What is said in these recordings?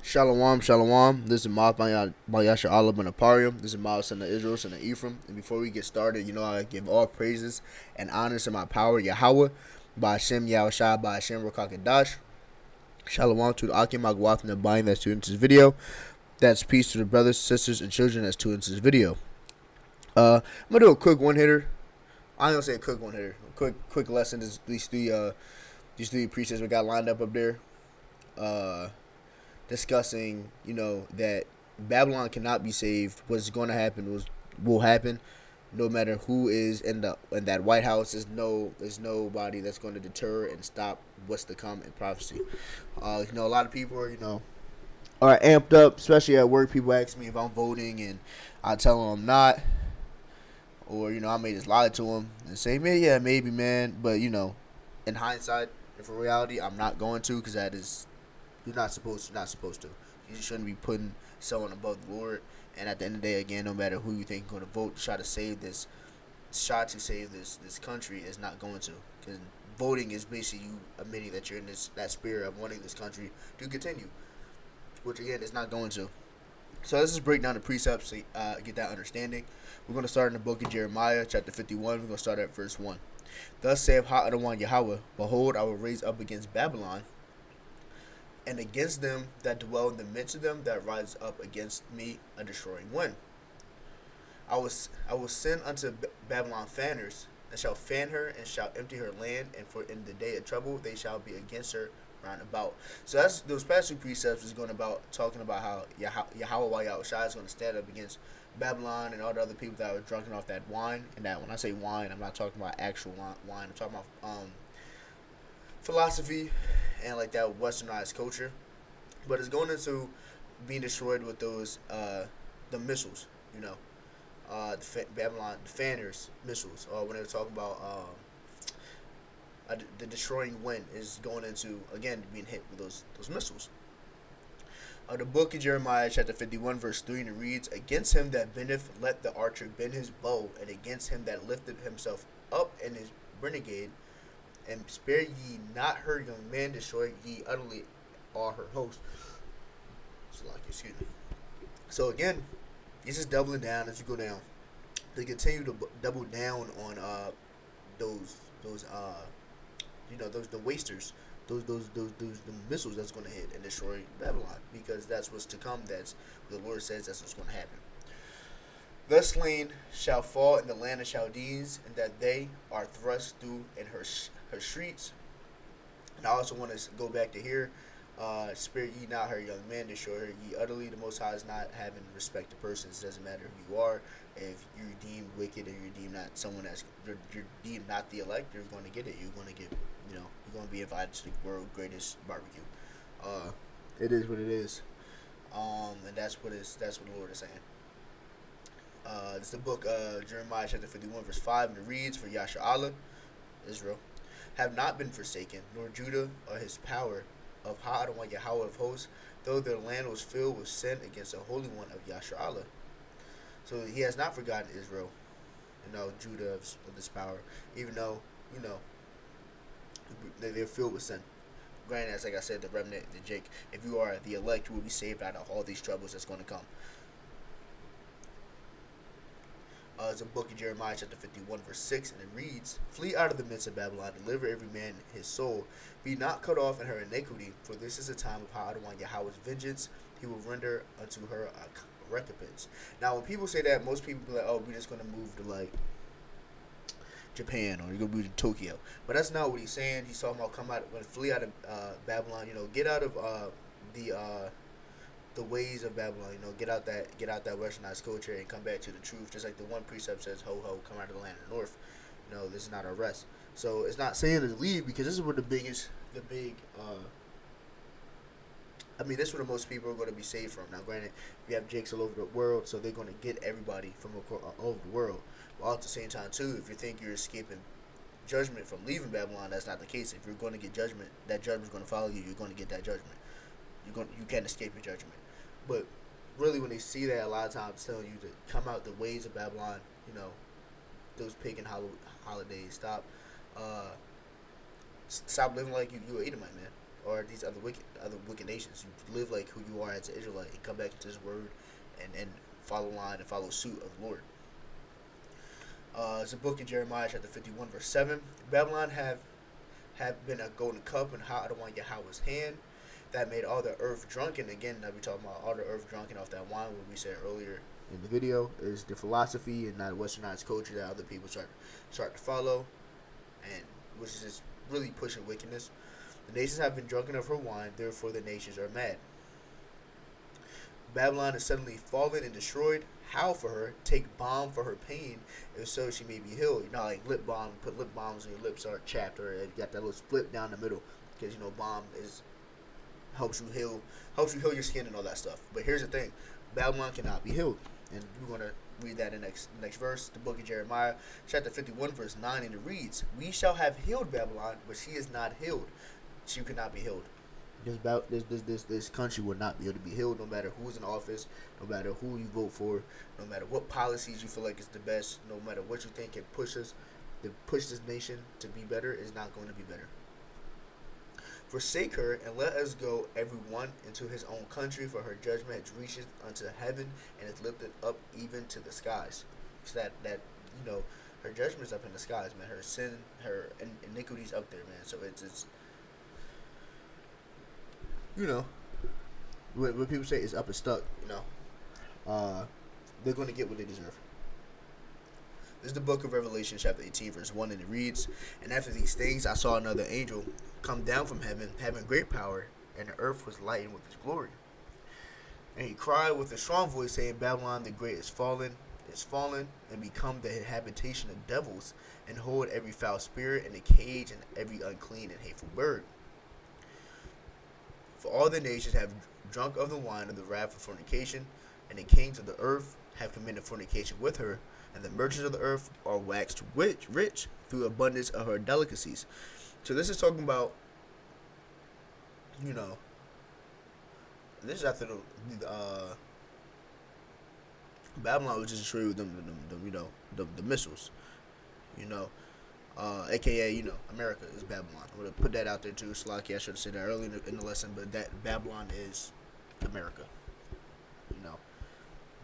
Shalom, shalom. This is Mouth by Yasha Allah bin Aparium. This is Mouth, son of Israel, son of Ephraim. And before we get started, I give all praises and honors to my power, Yahweh, by Hashem, Yahushua, by Hashem, Rakakadash. Shalom to the Akim Agwath and the Bain that's tuned into this video. That's peace to the brothers, sisters, and children that's tuned into this video. I'm going to do a quick one-hitter. I ain't going to say a quick one-hitter. Quick lesson. These three precepts we got lined up there. Discussing, that Babylon cannot be saved. What's going to happen will happen, no matter who is in that White House. There's nobody that's going to deter and stop what's to come in prophecy. A lot of people are amped up, especially at work. People ask me if I'm voting, and I tell them I'm not, or I may just lie to them and say, man, yeah, maybe, man, but in hindsight, and for reality, I'm not going to, because that is. You're not supposed to. You shouldn't be putting someone above the Lord. And at the end of the day, again, no matter who you think is going to vote, try to save this country is not going to. Because voting is basically you admitting that you're in that spirit of wanting this country to continue, which again is not going to. So let's just break down the precepts to get that understanding. We're going to start in the book of Jeremiah, chapter 51. We're going to start at verse 1. Thus saith Ha-Adonai Yahweh, behold, I will raise up against Babylon, and against them that dwell in the midst of them that rise up against me a destroying wind. I will send unto Babylon fanners, and shall fan her, and shall empty her land, and for in the day of trouble they shall be against her round about. So that's those past two precepts is talking about how Yahweh Yahushua is going to stand up against Babylon and all the other people that were drunken off that wine. And that when I say wine, I'm not talking about actual wine. I'm talking about philosophy and like that westernized culture, but it's going into being destroyed with those the missiles, Babylon, the fanners missiles, or when they were talking about the destroying wind is going into again being hit with those missiles. The book of Jeremiah, chapter 51, verse 3, and it reads, against him that bendeth, let the archer bend his bow, and against him that lifteth himself up in his renegade, and spare ye not her young man, destroy ye utterly all her host. Excuse me. So again, he's just doubling down as you go down. They continue to double down on those the wasters, those the missiles that's going to hit and destroy Babylon, because that's what's to come. That's the Lord says that's what's going to happen. The slain shall fall in the land of Chaldees, and that they are thrust through in her streets. And I also want to go back to here. Spare ye not her young men, destroy her ye utterly. The Most High is not having respect to persons. It doesn't matter who you are. If you're deemed wicked, or you're deemed not someone you're deemed not the elect, you're going to get it. You're going to get, you're going to be invited to the world's greatest barbecue. It is what it is. And that's what the Lord is saying. It's the book of Jeremiah, chapter 51, verse 5, and it reads, for Yasha Allah, Israel, have not been forsaken, nor Judah or his power of Ha-Adonai Yahweh of hosts, though their land was filled with sin against the Holy One of Yasha Allah. So he has not forgotten Israel, Judah of this power, even though, they're filled with sin. Granted, as like I said, the remnant, the Jake, if you are the elect, you will be saved out of all these troubles that's going to come. It's a book of Jeremiah, chapter 51, verse 6, and it reads, flee out of the midst of Babylon, deliver every man his soul, be not cut off in her iniquity, for this is a time of Ha-Adonai Yahweh's vengeance, he will render unto her a recompense. Now, when people say that, most people be like, oh, we're just going to move to, like, Japan, or you're going to move to Tokyo. But that's not what he's saying. He's talking about flee out of Babylon, get out of the ways of Babylon, get out that westernized culture and come back to the truth. Just like the one precept says, ho ho, come out of the land of the north. This is not our rest. So it's not saying to leave, because this is where this is where the most people are going to be saved from. Now, granted, we have Jakes all over the world, so they're going to get everybody from all over the world. But at the same time, too, if you think you're escaping judgment from leaving Babylon, that's not the case. If you're going to get judgment, that judgment's going to follow you. You're going to get that judgment. You can't escape your judgment. But really, when they see that, a lot of times telling you to come out the ways of Babylon, those pagan holidays, stop living like you Edomite, man. or these other wicked nations. You live like who you are as an Israelite and come back into His word, and follow line and follow suit of the Lord. It's a book in Jeremiah chapter 51 verse 7. Babylon have been a golden cup in Yahweh's hand that made all the earth drunken. Again, now we talking about all the earth drunken off that wine. What we said earlier in the video is the philosophy and not westernized culture that other people start to follow, and which is just really pushing wickedness. The nations have been drunken of her wine, therefore the nations are mad. Babylon is suddenly fallen and destroyed. Howl for her, take balm for her pain, if so she may be healed. You know, like lip balm, put lip balms on your lips are chapped, or you got that little split down the middle, because you know balm helps you heal your skin and all that stuff. But here's the thing, Babylon cannot be healed, and we're gonna read that in the next verse, the book of Jeremiah, chapter 51, verse 9, and it reads, "We shall have healed Babylon, but she is not healed. She cannot be healed." This country will not be able to be healed, no matter who's in office, no matter who you vote for, no matter what policies you feel like is the best, no matter what you think can push this nation to be better, is not going to be better. Forsake her and let us go every one into his own country, for her judgment has reached unto heaven and is lifted up even to the skies. So that you know, her judgment's up in the skies, man. Her sin, her iniquity's up there, man. So it's you know, when people say it's up and stuck, you know, they're going to get what they deserve. This is the book of Revelation, chapter 18, verse 1, and it reads, "And after these things I saw another angel come down from heaven, having great power, and the earth was lightened with his glory. And he cried with a strong voice, saying, Babylon the great is fallen, and become the habitation of devils, and hold every foul spirit in a cage, and every unclean and hateful bird. For all the nations have drunk of the wine of the wrath of fornication, and the kings of the earth have committed fornication with her, and the merchants of the earth are waxed rich through abundance of her delicacies." So this is talking about, you know, this is after the Babylon was just destroyed with them you know, the missiles, you know, aka, you know, America is Babylon. I'm gonna put that out there too. Slaki, I should have said that earlier in the lesson, but that Babylon is America. You know,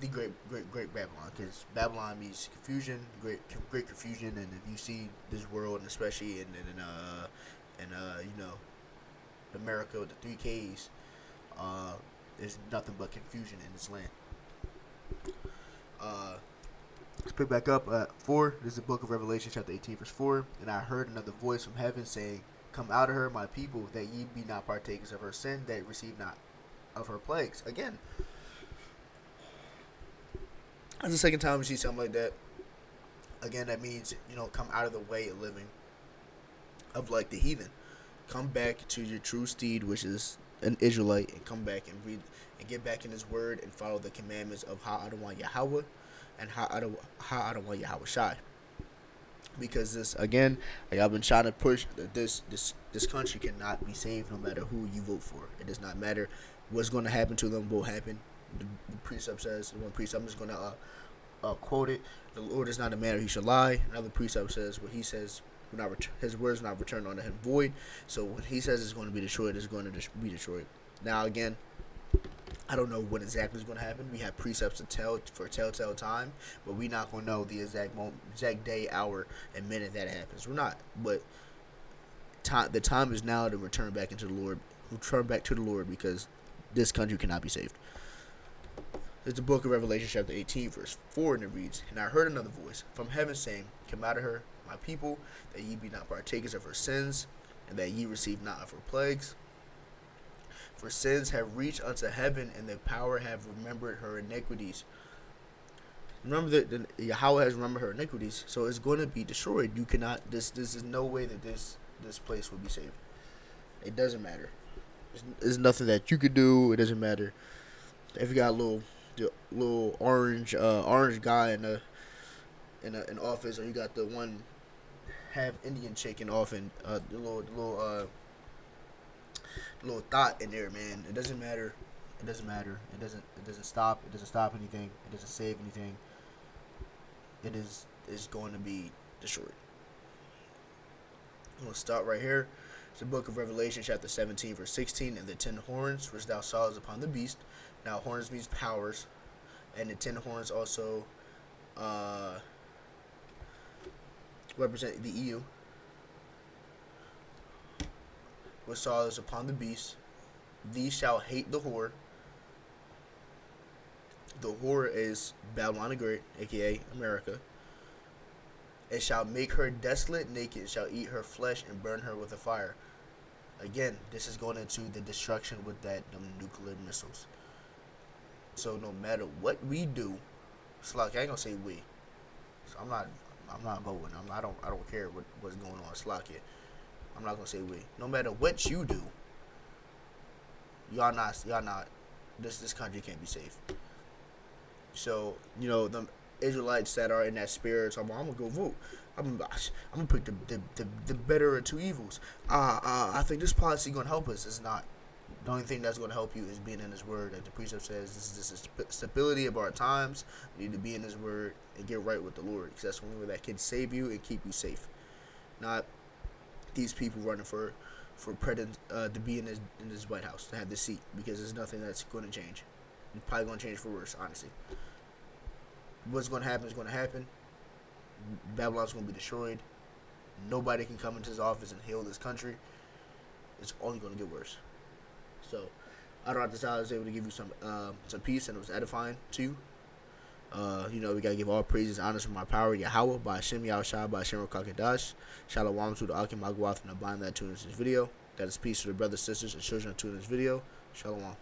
the great Babylon, because Babylon means confusion, great confusion, and if you see this world, and especially in you know, America with the 3Ks, there's nothing but confusion in this land. Let's pick back up at 4. This is the book of Revelation, chapter 18, verse 4. "And I heard another voice from heaven saying, Come out of her, my people, that ye be not partakers of her sin, that receive not of her plagues." Again, that's the second time we see something like that. Again, that means, you know, come out of the way of living of like the heathen. Come back to your true steed, which is an Israelite, and come back and read and get back in his word and follow the commandments of Ha-Adonai Yahweh and Ha-Adonai Yahweh Shai. Because this, again, like I've been trying to push, that this country cannot be saved no matter who you vote for. It does not matter what's going to happen to them, will happen. The precept says, one precept, I'm just going to quote it: "The Lord is not a man he shall lie." Another precept says, what he says, his words will not return unto him void. So what he says is going to be destroyed, is going to be destroyed. Now again, I don't know what exactly is going to happen. We have precepts to tell for telltale time, but we're not going to know the exact moment, exact day, hour, and minute that it happens. We're not. But the time is now to return back into the Lord. Return back to the Lord, because this country cannot be saved. It's the book of Revelation, chapter 18, verse 4, and it reads, "And I heard another voice from heaven saying, Come out of her, my people, that ye be not partakers of her sins, and that ye receive not of her plagues. For sins have reached unto heaven, and the power have remembered her iniquities." Remember that Yahweh has remembered her iniquities, so it's going to be destroyed. You cannot. This is no way that this place will be saved. It doesn't matter. There's nothing that you could do. It doesn't matter if you got a little orange guy in office, or you got the one half Indian chick in office, the little thought in there, man. It doesn't matter. It doesn't matter. It doesn't stop. It doesn't stop anything. It doesn't save anything. It's going to be destroyed. I'm gonna stop right here. It's the book of Revelation, chapter 17, verse 16. And the 10 horns which thou sawest upon the beast. Now, horns means powers. And the 10 horns also represent the EU. Which sawest upon the beast. These shall hate the whore. The whore is Babylon the Great, aka America. And shall make her desolate, naked, shall eat her flesh and burn her with a fire. Again, this is going into the destruction with them nuclear missiles. So no matter what we do, Slock, I ain't gonna say we. So I'm not voting. I don't care what's going on, Slock it. I'm not gonna say we. No matter what you do, y'all not. This country can't be safe. So the Israelites that are in that spirit, I'm gonna go vote. I'm gonna pick the better of two evils. I think this policy gonna help us. It's not. The only thing that's gonna help you is being in His Word. Like the precept says, this is the stability of our times. You need to be in His Word and get right with the Lord, because that's the only way that can save you and keep you safe. Not these people running for president to be in this White House, to have this seat, because there's nothing that's going to change. It's probably going to change for worse, honestly. What's going to happen is going to happen. Babylon's going to be destroyed. Nobody can come into his office and heal this country. It's only going to get worse. So, I thought this I was able to give you some peace, and it was edifying too. We gotta give all praises and honors from my power, Yahweh, by Hashem Yahushua, by Hashem Rakakadash. Shalom to the Akim Agwath and the bind that tune in this video. That is peace to the brothers, sisters, and children that tune in this video. Shalom.